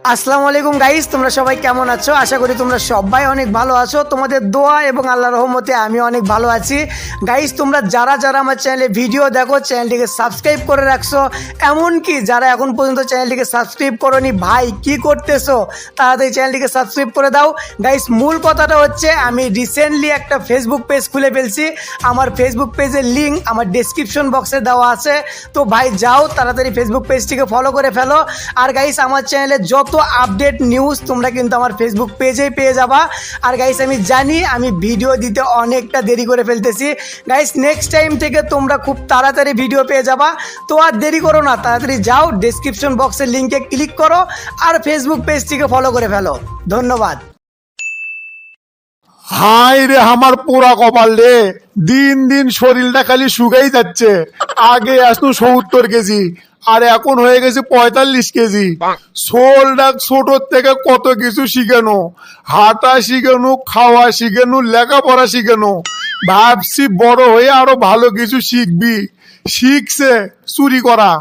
আসসালামু আলাইকুম গাইস, তোমরা সবাই কেমন আছো? আশা করি তোমরা সবাই অনেক ভালো আছো। তোমাদের দোয়া এবং আল্লাহর রহমতে আমি অনেক ভালো আছি। গাইস, তোমরা যারা যারা আমার চ্যানেলে ভিডিও দেখো চ্যানেলটিকে সাবস্ক্রাইব করে রাখছো, এমনকি যারা এখন পর্যন্ত চ্যানেলটিকে সাবস্ক্রাইব করোনি, ভাই কি করতেছো? তাড়াতাড়ি চ্যানেলটিকে সাবস্ক্রাইব করে দাও। গাইস, মূল কথাটা হচ্ছে আমি রিসেন্টলি একটা ফেসবুক পেজ খুলে ফেলছি। আমার ফেসবুক পেজের লিঙ্ক আমার ডেসক্রিপশন বক্সে দেওয়া আছে। তো ভাই যাও তাড়াতাড়ি ফেসবুক পেজটিকে ফলো করে ফেলো। আর গাইস, আমার চ্যানেলে যত আপডেট নিউজ তোমরা কিন্তু আমার ফেসবুক পেজেই পেয়ে যাবা। আর গাইস, আমি জানি আমি ভিডিও দিতে অনেকটা দেরি করে ফেলতেছি। গাইস, নেক্সট টাইম থেকে তোমরা খুব তাড়াতাড়ি ভিডিও পেয়ে যাবা। তো আর দেরি করো না, তাড়াতাড়ি যাও ডেসক্রিপশন বক্সের লিঙ্কে ক্লিক করো আর ফেসবুক পেজটিকে ফলো করে ফেলো। ধন্যবাদ। হাই রে আমার পোড়া কপাল রে, দিন দিন শরীরটা খালি শুকাই যাচ্ছে। আগে আসতো 70 কেজি আর এখন হয়ে গেছে 45 কেজি। শোলটা ছোটর থেকে কত কিছু শিখানো, হাঁটা শিখানো, খাওয়া শিখানো, লেখাপড়া শিখানো। ভাবছি বড় হয়ে আরো ভালো কিছু শিখবি। শিখছে চুরি করা,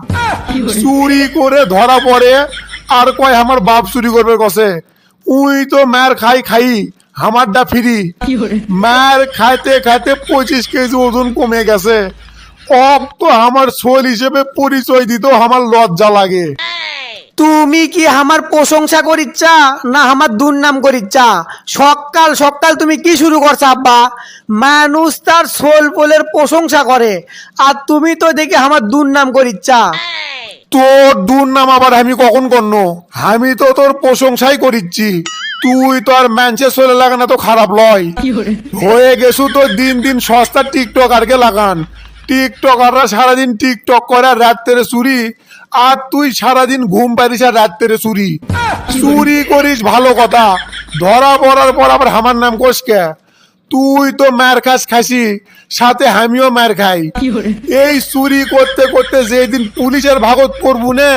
চুরি করে ধরা পড়ে আর কয় আমার বাপ চুরি করবে কসে। উই তো মার খাই আমারটা ফ্রি। মার খাইতে খাইতে 25 কেজি ওজন কমে গেছে। অব তো আমার সোল হিসেবে পরিচয় দিতেও আমার লজ্জা লাগে। তুমি কি আমার প্রশংসা করিচ্ছা না আমার দুর্নাম করিচ্ছা? সকাল সকাল তুমি কি শুরু করছো আব্বা? মানুষ তার সোল পোলের প্রশংসা করে আর তুমি তো দেখি আমার দুর্নাম করিচ্ছা। তোর দুর্নাম আবার আমি কখন করনো? আমি তো তোর প্রশংসাই করিচ্ছি। তুই তো আর ম্যানচে চলে লাগানো তো খারাপ লয়। হয়ে গেছু তো দিন দিন সস্তা টিকটকারকে লাগান। টিকটকাররা সারাদিন টিকটক করে আর রাত্রে চুরি, আর তুই সারাদিন ঘুম পারিস আর রাত্রে চুরি। চুরি করিস ভালো কথা, ধরা পড়ার পর আবার আমার নাম কোসকে। তুই তো মার খাসি, সাথে আমিও মার খাই। এই চুরি করতে করতে যেদিন পুলিশের ভাগত করবো না,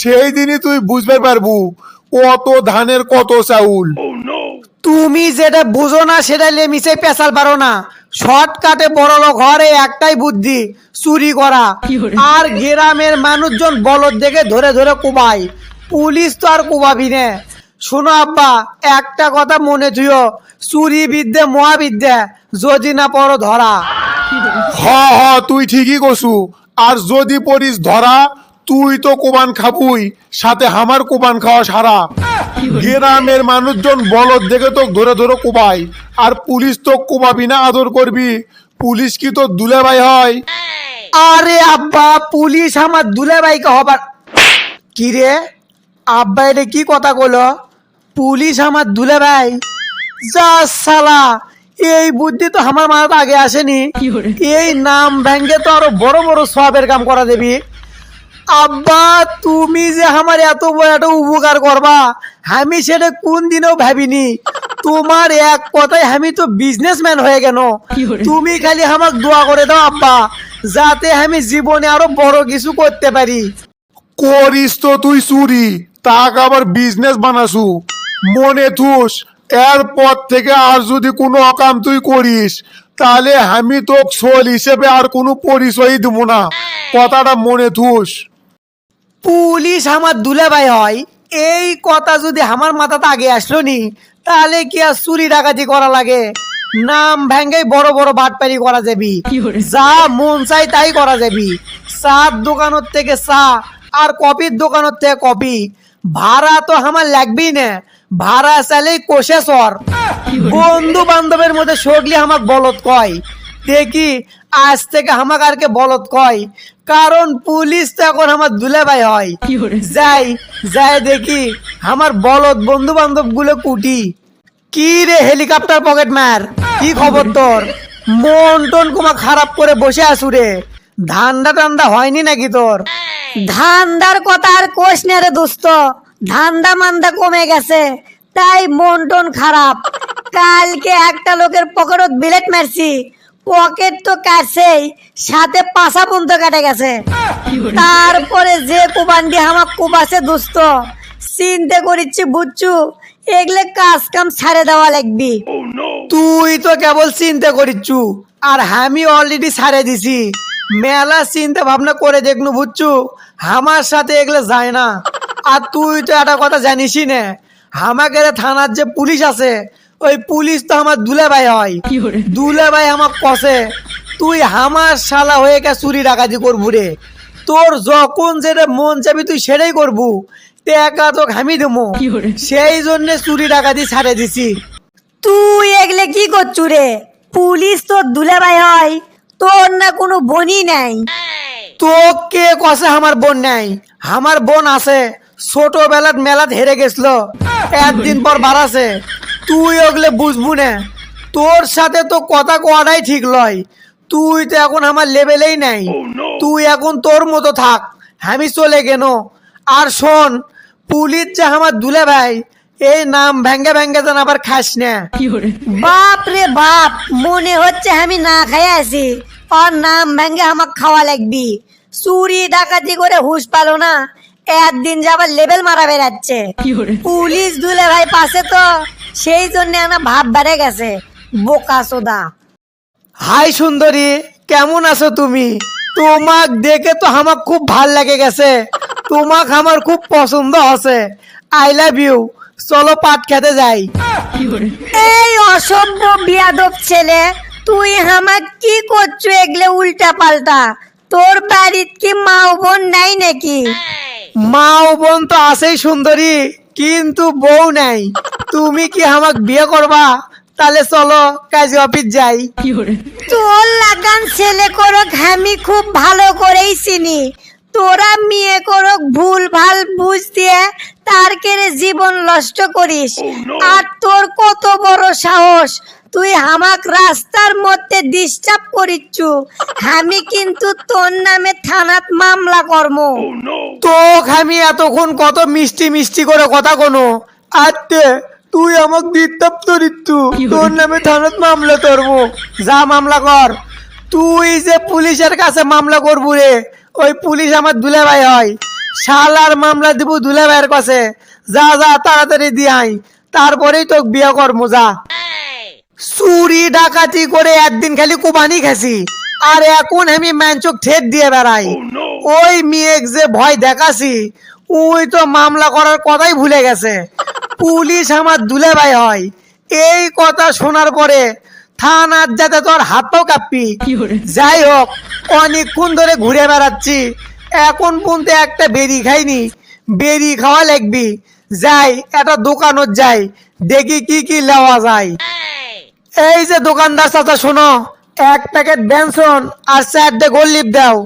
সেই দিনই তুই বুঝতে পারবু কত ধানের কত চাউল। তুমি যেটা বুঝো না সেটা লেমিসে পেশাল পারো না। শর্টকাটে বড় লোক ঘরে একটাই বুদ্ধি, চুরি করা। আর গ্রামের মানুষজন বলদ দেখে ধরে ধরে কোবাই, পুলিশ তো আর কোবাবি না। শোনো আব্বা, একটা কথা মনে থুইও, চুরি বিদ্যে মহাবিদ্যা, যদি না পড়ো ধরা। হ তুই ঠিকই কছু। আর যদি পড়িস ধরা, তুই তো কোবান খাবুই, সাথে আমার কোবান খাওয়া সারা। গ্রামের মানুষজন বলদ দেখে তো ধরে ধরে কোবাই, আর পুলিশ তো কোবাবি না আদর করবি? পুলিশ কি তো দুলাভাই হয়? আরে আব্বা, পুলিশ আমার দুলাভাইকে হবার কি রে? আব্বা এটা কি কথা কলো? পুলিশ আমার দুলাভাই? যা সালা, এই বুদ্ধি তো আমার মাথাতে আগে আসেনি। এই নাম ভেঙ্গে তো আরো বড় বড় সবের কাম করা দেবি। আব্বা, তুমি যে আমার এত বড় একটা উপকার করবা আমি সেটা কোন দিনও ভাবিনি। তোমার এক কথায় আমি তো বিজনেসম্যান হয়ে গেল। তুমি খালি আমাকে দোয়া করে দাও আব্বা, যাতে আমি জীবনে আরো বড় কিছু করতে পারি। করিস তো তুই চুরি, তাক আবার বিজনেস বানাসু। মনে থুস, এরপর থেকে আর যদি কোনো অকাম তুই করিস, তাহলে আমি তো সোল হিসেবে আর কোনো পরিচয়ই দেব না। কথাটা মনে থুস। পুলিশ আমার দুলাভাই হয়, এই কথা যদি আমার মাথাতে আগে আসলো নি, তাহলে কি আর চুরি ডাকাতি করা লাগে? নাম ভেঙ্গে বড় বড় বাটপারি করা যাবি, যা মন চাই তাই করা যাবি। চার দোকানের থেকে চা আর কপির দোকানের থেকে কপি। ভাড়া তো আমার লাগবেই না, ভাড়া চাইলেই কোষে সর। বন্ধু বান্ধবের মধ্যে সগলি আমাকে বলত কয়, দেখি আজ থেকে আমাকে আর কে বলত কয়, কারণ পুলিশ তো এখন আমার দুলাভাই হয়। যাই যাই দেখি আমার বলদ বন্ধু বান্ধব গুলো কুটি। কি রে হেলিকপ্টার পকেট মার, কি খবর তোর? মন টন কুমা খারাপ করে বসে আসু রে, ধান্দা টান্দা হয়নি নাকি তোর? ধান্দার কথা আর কোষ না রে দোস্ত, ধান্দা মান্দা কমে গেছে, তাই মন টন খারাপ। কালকে একটা লোকের পকেটত বিলেট মারছি, পকেট তো কাটছেই, সাথে পাশা পর্যন্ত কেটে গেছে। তারপরে যে কুবান্ডি আমাক কুবাছে দোস্ত, চিন্তা করিচ্ছি বুঝছু, এগুলো কাজ কাম ছাড়ে দেওয়া লাগবি। তুই তো কেবল চিন্তা করিচ্ছু, আর আমি অলরেডি ছাড়ে দিছি। মেলা চিন্তা ভাবনা করে দেখনু বুঝছু, আমার সাথে এগুলো যায় না। আর তুই তো একটা কথা জানিসই না, আমাকে থানার যে পুলিশ আছে ওই পুলিশ তো আমার দুলাভাই হয়। দুলাভাই আমার কষে তুই আমার শালা হয়ে কে চুরি ডাকাতি করবু রে, তোর যখন যেটা মন চাবি তুই সেটাই করবু, টাকা তো আমি দেবো, সেই জন্য চুরি ডাকাতি ছাড়ে দিছি। তুই এগলে কি করছু রে? পুলিশ তোর দুলাভাই হয়, তোর না কোনো বোনই নাই। তো কে কষে আমার বোন নাই? আমার বোন আছে, ছোটবেলাত মেলাত হেরে গেছিল, একদিন পর বাড়াছে। তুই ওগুলো বুঝবু না, তোর সাথে তো কথা কোয়াটাই ঠিক লয়। তুই তো এখন আমার লেভেলেই নাই, তুই এখন তোর মতো থাক, আমি চলে গেল। আর শোন, পুলিশ যে আমার দুলে ভাই, এই নাম ভেঙ্গে ভেঙ্গে যেন আবার খাস না। বাপ রে বাপ, মনে হচ্ছে আমি না খাই আছি, আর নাম ভেঙ্গে আমাকে খাওয়া লাগবি। চুরি ডাকাতি করে হুঁশ পালো না, একদিন যাবার লেভেল মারা বেড়াচ্ছে। পুলিশ দুলে ভাই পাশে তো, সেই জন্য আমার ভাব বেড়ে গেছে। বোকা সোদা। হাই সুন্দরী, কেমন আছো তুমি? তোমাক দেখে তো আমার খুব ভাল লাগে গেছে, তোমাক আমার খুব পছন্দ হচ্ছে। আই লাভ ইউ, চলো পাট খেতে যাই। এই অসভ্য বিয়াদব ছেলে, তুই আমার কি করছো এগলে উল্টা পাল্টা? তোর বাড়িত কি মা ও বোন নাই নাকি? মা ও বোন তো আছেই সুন্দরী, কিন্তু বউ নাই। তুমি কি আমাক বিয়ে করবা? তাহলে চলো কাজে অফিস যাই। তোর লাগান ছেলে করক আমি খুব ভালো করেই চিনি। তোরা মেয়ে করক ভুল ভাল বুঝ দিয়ে তার কেড়ে জীবন নষ্ট করিস। আর তোর কত বড় সাহস, তুই আমাক রাস্তার মধ্যে ডিস্টার্ব করিচ্ছু। আমি কিন্তু তোর নামে থানাত মামলা করব। তো আমি এতক্ষণ কত মিষ্টি মিষ্টি করে কথা কোনো, আত্মে তুই আমাকে দিতাম তো ঋতু, তোর নামে থানাত মামলা করবো। যা মামলা কর। তুই যে পুলিশের কাছে মামলা করবো রে, ওই পুলিশ আমার দুলাভাই হয়। শালার মামলা দিব দুলাভাইয়ের কাছে। যা যা তাড়াতাড়ি দিয়ে আই, তারপরেই তোকে বিয়ে করবো। যা। চুরি ডাকাতি করে একদিন খালি কুবানি খাসি, আর এখন আমি ম্যানচোক ঠেট দিয়ে বেড়াই। ওই মেয়েক যে ভয় দেখাছি, ওই তো মামলা করার কথাই ভুলে গেছে। পুলিশ আমার দুলাভাই হয়, এই কথা শোনার পরে থানার যাতে তোর হাত পাও কাঁপি। যাই হোক, অনেকক্ষণ ধরে ঘুরে বেড়াচ্ছি, এখন পর্যন্ত একটা বেরি খাইনি। বেরি খাওয়া লাগবি। যাই একটা দোকানত যাই, দেখি কি কি নেওয়া যায়। এই যে দোকানদার চাচা, শোনো, এক প্যাকেট বেনসন আর 4টে গোললিপ দাও।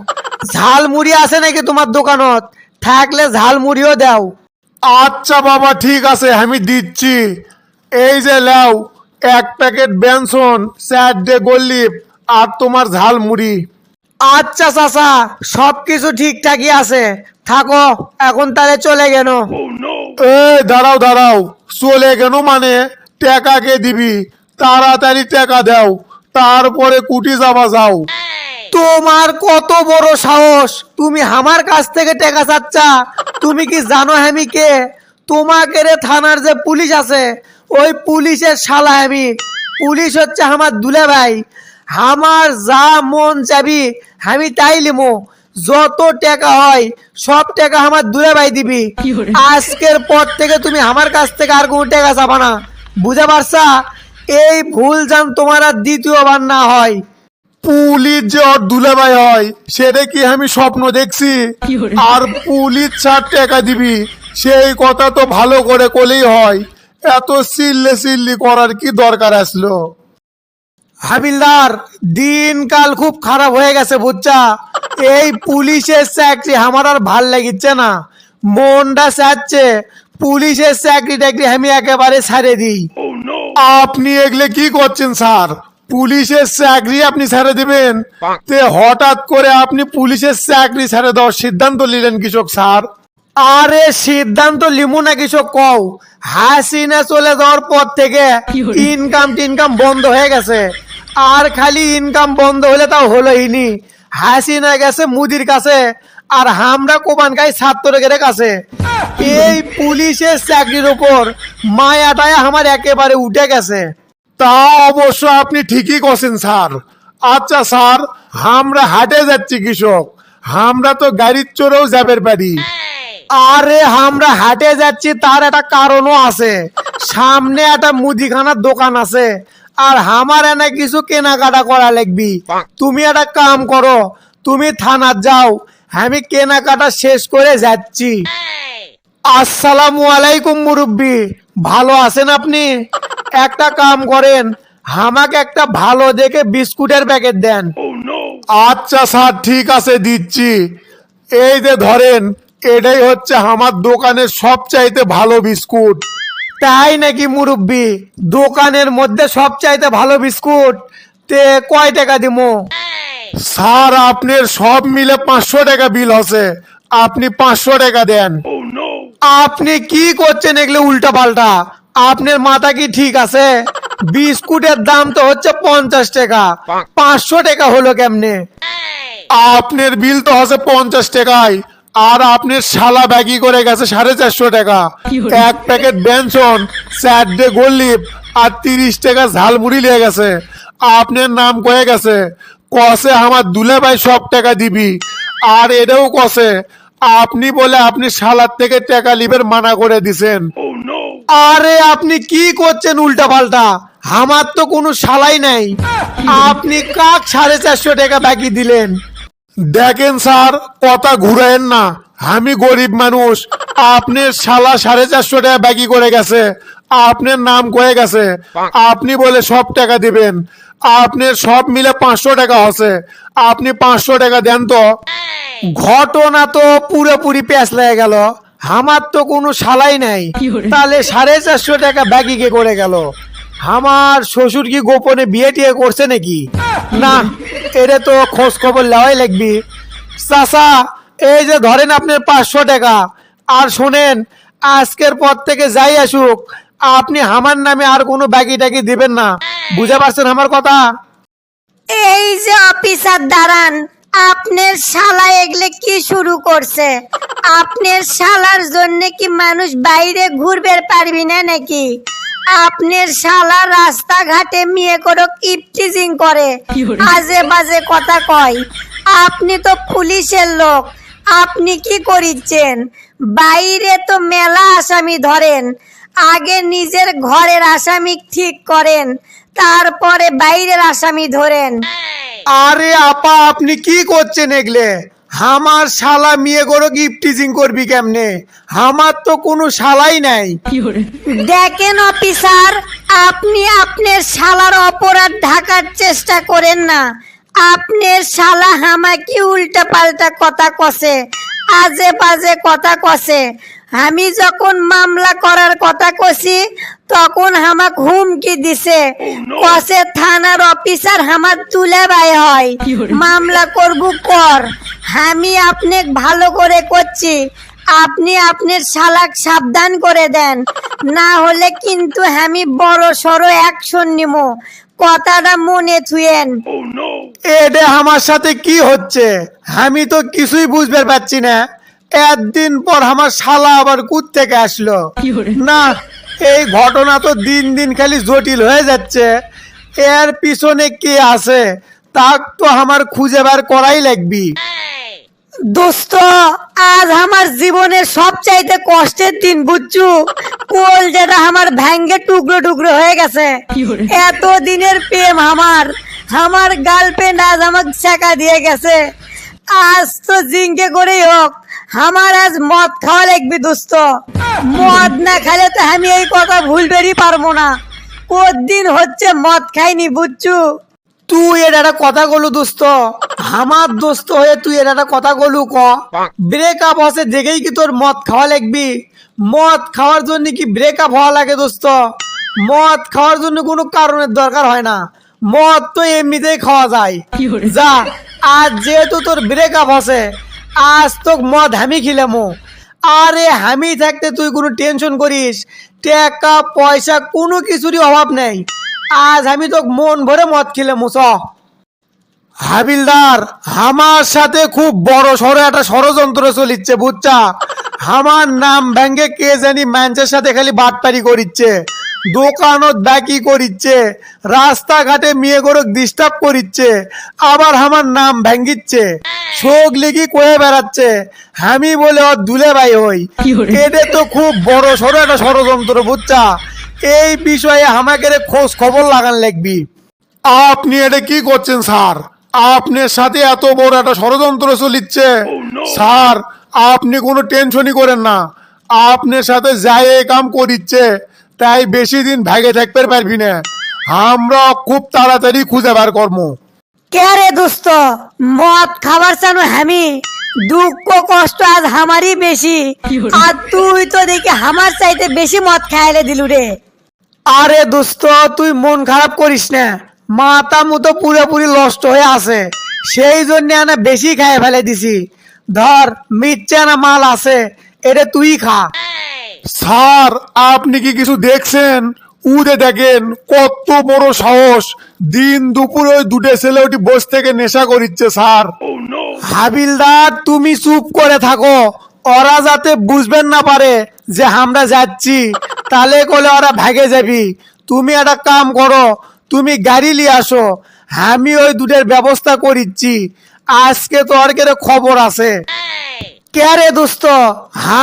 ঝাল মুড়ি আছে নাকি তোমার দোকানত? থাকলে ঝাল মুড়িও দাও। আচ্ছা বাবা, ঠিক আছে, আমি দিচ্ছি। এই যে লাও, 1 প্যাকেট বেনসন, 4টে গোললিপ আর তোমার ঝাল মুড়ি। আচ্ছা চাচা, সবকিছু ঠিকঠাকই আছে, থাকো, এখন তাহলে চলে গেল। দাঁড়াও দাঁড়াও, চলে গেল মানে টাকা কে দিবি? তাড়াতাড়ি টাকা দাও, তারপরে কুটি যাবা যাও। তোমার কত বড় সাহস, তুমি আমার কাছ থেকে টাকা চাচ্ছা? তুমি কি জানো আমি কে? তোমাকে রে থানার যে পুলিশ আছে, ওই পুলিশের শালা আমি। পুলিশ হচ্ছে আমার দুলাভাই। আমার যা মন চাবি আমি তাই লিমো। যত টাকা হয় সব টাকা আমার দুলাভাই দিবি। আজকের পর থেকে তুমি আমার কাছ থেকে আর কোনো টাকা চাবা না, বুঝে পারছা? এই ভুল যেন তোমার আর দ্বিতীয়বার না হয়। পুলিশ যে ওর দুলাভাই হয় সেটা কি আমি স্বপ্ন দেখছি? আর পুলিশ 4 টাকা দিবি, সেই কথা তো ভালো করে কলেই হয়। এত চিল্লি করার কি দরকার আসলো? হাবিলদার, দিনকাল খুব খারাপ হয়ে গেছে বুঝছা। এই পুলিশের চাকরি আমার আর ভাল লাগিচ্ছে না, মনটা চাচ্ছে পুলিশের চাকরি টাকরি আমি একেবারে ছাড়ে দিই। আপনি এগুলো কি করছেন স্যার? পুলিশের চাকরি আপনি ছেড়ে দিবেন? তে হঠাৎ করে আপনি পুলিশের চাকরি ছেড়ে দেওয়ার সিদ্ধান্ত নিলেন কৃষক স্যার? আরে সিদ্ধান্ত লিমু না কিছু কও। হাসিনা চলে যাওয়ার পর থেকে ইনকাম টিনকাম বন্ধ হয়ে গেছে। আর খালি ইনকাম বন্ধ হলে তাও হলোইনি, হাসিনা গেছে মুদির কাছে, আর আমরা কোবান গাই ছাত্রদের কাছে। এই পুলিশের চাকরির উপর মায়াটায় আমার একেবারে উঠে গেছে। তা অবশ্য আপনি ঠিকই করছেন স্যার। আচ্ছা স্যার, আমরা হাটে যাচ্ছি কৃষক, আমরা তো গাড়ির চড়েও যাবের পারি। আরে আমরা হাটে যাচ্ছি তার একটা কারণও আছে। সামনে একটা মুদিখানার দোকান আছে, আর আমার এনে কিছু কেনাকাটা করা লাগবি। তুমি একটা কাম করো, তুমি থানার যাও, আমি কেনাকাটা শেষ করে যাচ্ছি। আসসালামু আলাইকুম মুরব্বি, ভালো আছেন আপনি? একটা কাম করেন, আমাকে একটা ভালো দেখে বিস্কুটের প্যাকেট দেন। আচ্ছা স্যার, ঠিক আছে দিচ্ছি। এই যে ধরেন, এটাই হচ্ছে আমার দোকানের সবচাইতে ভালো বিস্কুট। তাই নাকি মুরব্বি? দোকানের মধ্যে সবচাইতে ভালো বিস্কুট? তে কয় টাকা দিমু? স্যার আপনার সব মিলে 500 টাকা বিল হচ্ছে, আপনি 500 টাকা দেন। আপনি কি করছেন এগুলো উল্টা পাল্টা? আপনার মাথা কি ঠিক আছে? বিস্কুটের দাম তো হচ্ছে 50 টাকা, 500 টাকা হলো কেমনে? আপনার বিল তো হচ্ছে 50 টাকায়, আর আপনার শালা ব্যাগি করে গেছে 450 টাকা। এক প্যাকেট বেনসন, 4 গোল্লিপ আর 30 টাকা ঝালমুড়ি লিয়ে গেছে। আপনার নাম কয়ে গেছে, কসে আমার দুলে ভাই সব টাকা দিবি। আর এটাও কসে আপনি বলে আপনি শালার থেকে টাকা লিবের মানা করে দিছেন। আরে আপনি কি করছেন উল্টা পাল্টা? আমার তো কোনো শালাই নাই, আপনি কাক 450 টাকা বাকি দিলেন? দেখেন স্যার, কথা ঘুরায়েন না, আমি গরিব মানুষ। আপনার শালা 450 টাকা বাকি করে গেছে, আপনার নাম কয়ে গেছে, আপনি বলে সব টাকা দিবেন। আপনার সব মিলে 500 টাকা হচ্ছে, আপনি 500 টাকা দেন তো। ঘটনা তো পুরোপুরি প্যাঁচ লেগে গেল, আমার তো কোনো শালাই নাই, তাহলে 450 টাকা বাকি কে করে গেল? আমার শ্বশুর কি গোপনে বিয়ে টিয়ে করছে নাকি? না, এটা তো খোঁজ খবর নেওয়াই লাগবি। চাচা, এই যে ধরেন আপনার 500 টাকা। আর শোনেন, আজকের পর থেকে যাই আসুক, আপনি আমার নামে আর কোনো বাকি টাকি দিবেন না, বুঝতে পারছেন আমার কথা? এই যে অফিসার দাঁড়ান, আপনার শালা এগুলো কি শুরু করছে? আপনার শালার জন্য কি মানুষ বাইরে ঘুরবে পারবি না নাকি? আপনার শালা রাস্তাঘাটে মেয়ে করে ইপটিজিং করে, আজে বাজে কথা কয়। আপনি তো পুলিশের লোক, আপনি কি করিচ্ছেন? বাইরে তো মেলা আসামি ধরেন, আগে নিজের ঘরের আসামি ঠিক করেন, তারপরে বাইরের আসামি ধরেন। আরে আপা, আপনি কি করছেন এগলে? আমার শালা মেয়ে গরো গিফটিজিং করবি কেমনে? আমার তো কোনো শালাই নাই। দেখেন অফিসার, আপনি আপনার শালার অপরাধ ঢাকার চেষ্টা করেন না। আপনার শালা হামাকি উল্টা পাল্টা কথা কছে, আজে বাজে কথা কছে। আমি যখন মামলা করার কথা কছি, তখন হামাক হুমকি দিছে, কছে থানার অফিসার হামার তুলে বাই হয়, মামলা করবো কর। আমি আপনাকে ভালো করে করছি, আপনি আপনার শালাক সাবধান করে দেন, না হলে কিন্তু আমি বড় সড়ো অ্যাকশন নিমো, কথাটা মনে থুয়েন। এটা আমার সাথে কি হচ্ছে? আমি তো কিছুই বুঝতে পারছি না। একদিন পর আমার শালা আবার কুত থেকে আসলো। না, এই ঘটনা তো দিন দিন খালি জটিল হয়ে যাচ্ছে। এর পিছনে কে আছে তাক তো আমার খুঁজে বার করাই লাগবি। দোস্ত, আজ আমার জীবনের সবচাইতে কষ্টের দিন, বুঝছু? কোল যেটা আমার ভেঙ্গে টুকরো টুকরো হয়ে গেছে। এত দিনের প্রেম আমার গার্লফ্রেন্ড আজ আমাকে ছেঁকা দিয়ে গেছে। আজ তো জিঙ্কে করেই হোক, আমার আজ মদ খাওয়া লাগবে দোস্ত। মদ না খাইলে তো আমি এই কথা ভুলবেরই পারবো না। কতদিন হচ্ছে মদ খাইনি, বুঝছু? তুই এটা একটা কথা গলু দোস্ত, আমার দোস্ত হয়ে তুই এটা একটা কথা গলু ক? ব্রেকআপ হচ্ছে দেখেই কি তোর মদ খাওয়া লাগবি? মদ খাওয়ার জন্য কি ব্রেকআপ হওয়া লাগে দোস্ত? মদ খাওয়ার জন্য কোনো কারণের দরকার হয় না, মদ তো এমনিতেই খাওয়া যায়। যা, আজ যেহেতু তোর ব্রেকআপ হচ্ছে, আজ তো মদ আমি খিলামো। আরে আমি থাকতে তুই কোনো টেনশন করিস, টাকা পয়সা কোনো কিছুরই অভাব নেই। আজ আমি তো মন ভরে মদ খেলে মুস। হাবিলদার, আমার সাথে খুব বড় সড়ো একটা ষড়যন্ত্র চলিচ্ছে, বুঝছা? আমার নাম ভেঙ্গে কে জানি মানুষের সাথে খালি বাটপারি করিচ্ছে। দোকানত বাকি করিচ্ছে, রাস্তাঘাটে মেয়ে গরক ডিস্টার্ব করিচ্ছে, আবার আমার নাম ভাঙ্গিচ্ছে, শোক লিগি কয়ে বেড়াচ্ছে আমি বলে ওর দুলে ভাই হই। এটা তো খুব বড় সড়ো একটা ষড়যন্ত্র বুঝছা। এই বিষয়ে আমাকে খোঁজ খবর লাগান লাগবি। আপনি এটা কি করছেন স্যার? আপনার সাথে এত বড় একটা ষড়যন্ত্র চলিচ্ছে। স্যার আপনি কোনো টেনশনই করেন না, আপনার সাথে যাই এই কাম করিচ্ছে তাই বেশি দিন ভাগে থাকতে পারবি না, আমরা খুব তাড়াতাড়ি খুঁজে বার করবো। কে রে দোস্ত, মদ খাবার চানো আমি, দুঃখ কষ্ট আজ আমারই বেশি, আর তুই তো দেখি আমার চাইতে বেশি মদ খাইলে দিলু রে। আরে দোস্ত তুই মন খারাপ করিস না, মাথা মতো পুরোপুরি নষ্ট হয়ে আছে, সেই জন্য না বেশি খাই ফেলে দিছি। ধর মিথ্যা না মাল আছে, এটা তুই খা। স্যার আপনি কি কিছু দেখছেন? উড়ে দেখেন কত বড় সাহস, দিন দুপুরে ওই দুটো ছেলে ওটি বসে থেকে নেশা করিচ্ছে স্যার। হাবিলদার তুমি চুপ করে থাকো, ওরা যাতে বুঝবেন না পারে যে আমরা যাচ্ছি, তাহলে করলে ওরা ভাগে যাবি। তুমি একটা কাম করো, তুমি গাড়ি নিয়ে আসো, আমি ওই দুটোর ব্যবস্থা করিচ্ছি। আজকে তো আর কেরে খবর আছে। কে রে দোস্ত,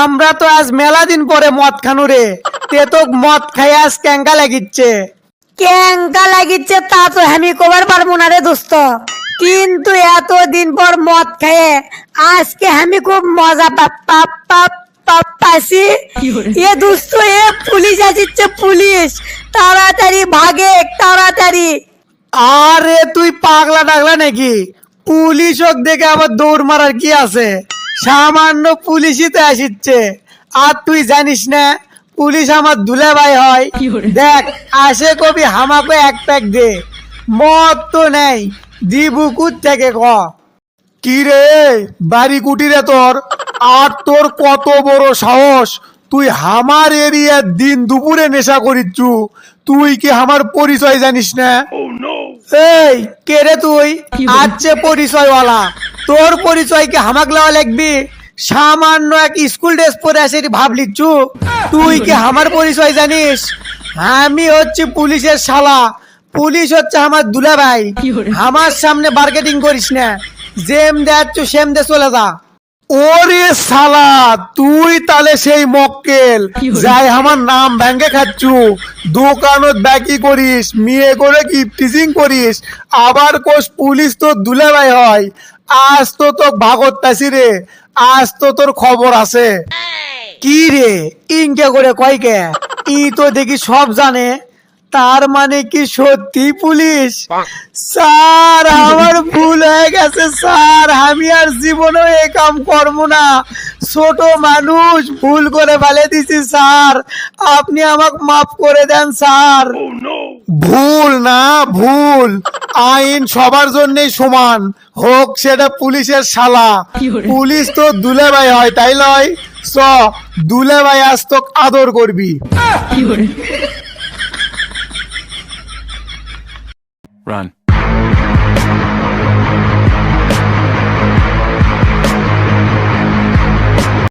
আমরা তো আজ মেলা দিন পরে মদ খানু রে, তে তো মদ খাই আজ ক্যাঙ্কা লাগিচ্ছে। ক্যাঙ্কা লাগিচ্ছে তা তো আমি কবার পারবো না রে দোস্ত, কিন্তু এতদিন পর মদ খায়ে আজকে আমি খুব মজা পাচ্ছি। এ দোস্ত, এ পুলিশ আসিচ্ছে, পুলিশ তাড়াতাড়ি ভাগে তাড়াতাড়ি। আরে তুই পাগলা টাগলা নাকি? পুলিশ হোক দেখে আবার দৌড় মারার কি আছে? সামান্য পুলিশই তো আসিচ্ছে, আর তুই জানিস না পুলিশ আমার দুলে ভাই হয়। দেখ আসে কবি হামাকে এক প্যাক দে, মদ তো নেই দিবুকুর থেকে ক। কি রে বাড়ি কুটিরে তোর, আর তোর কত বড় সাহস, তুই আমার এরিয়ার দিন দুপুরে নেশা করিচ্ছু, তুই কি আমার পরিচয় জানিস না? এই কে রে তুই? আচ্ছে পরিচয়ওয়ালা, তোর পরিচয় কি হামাক লওয়া লাগবি? সামান্য এক স্কুল ড্রেস পরে আসে ভাবলিচ্ছু তুই কি আমার পরিচয় জানিস? আমি হচ্ছে পুলিশের শালা, পুলিশ হচ্ছে আমার দুলা ভাই। আমার সামনে মার্কেটিং করিস না, যেম দেখাচ্ছ সেম দে চলে যা। ওরে শালা, তুই তাহলে সেই মক্কেল যাই আমার নাম ব্যাংকে খাচ্ছু, দোকানত ব্যাকি করিস, মেয়ে করে কি টিচিং করিস, আবার কোষ পুলিশ তো দুলে ভাই হয়। আজ তো তোর ভাগত পাইছি রে, আজ তো তোর খবর আছে। কি রে ইনকে করে কয়কে? ই তো দেখি সব জানে, তার মানে কি সত্যি পুলিশ? স্যার আমার ভুল হয়ে গেছে স্যার, আমি আর জীবনেও এই কাম করবো না, ছোট মানুষ ভুল করে ফেলে দিছি স্যার, আপনি আমাকে মাফ করে দেন স্যার। ভুল না ভুল, আইন সবার জন্যই সমান, হোক সেটা পুলিশের শালা, পুলিশ তো দুলে ভাই হয় তাই লয়। চ দুলে ভাই আজ তো আদর করবি। Run.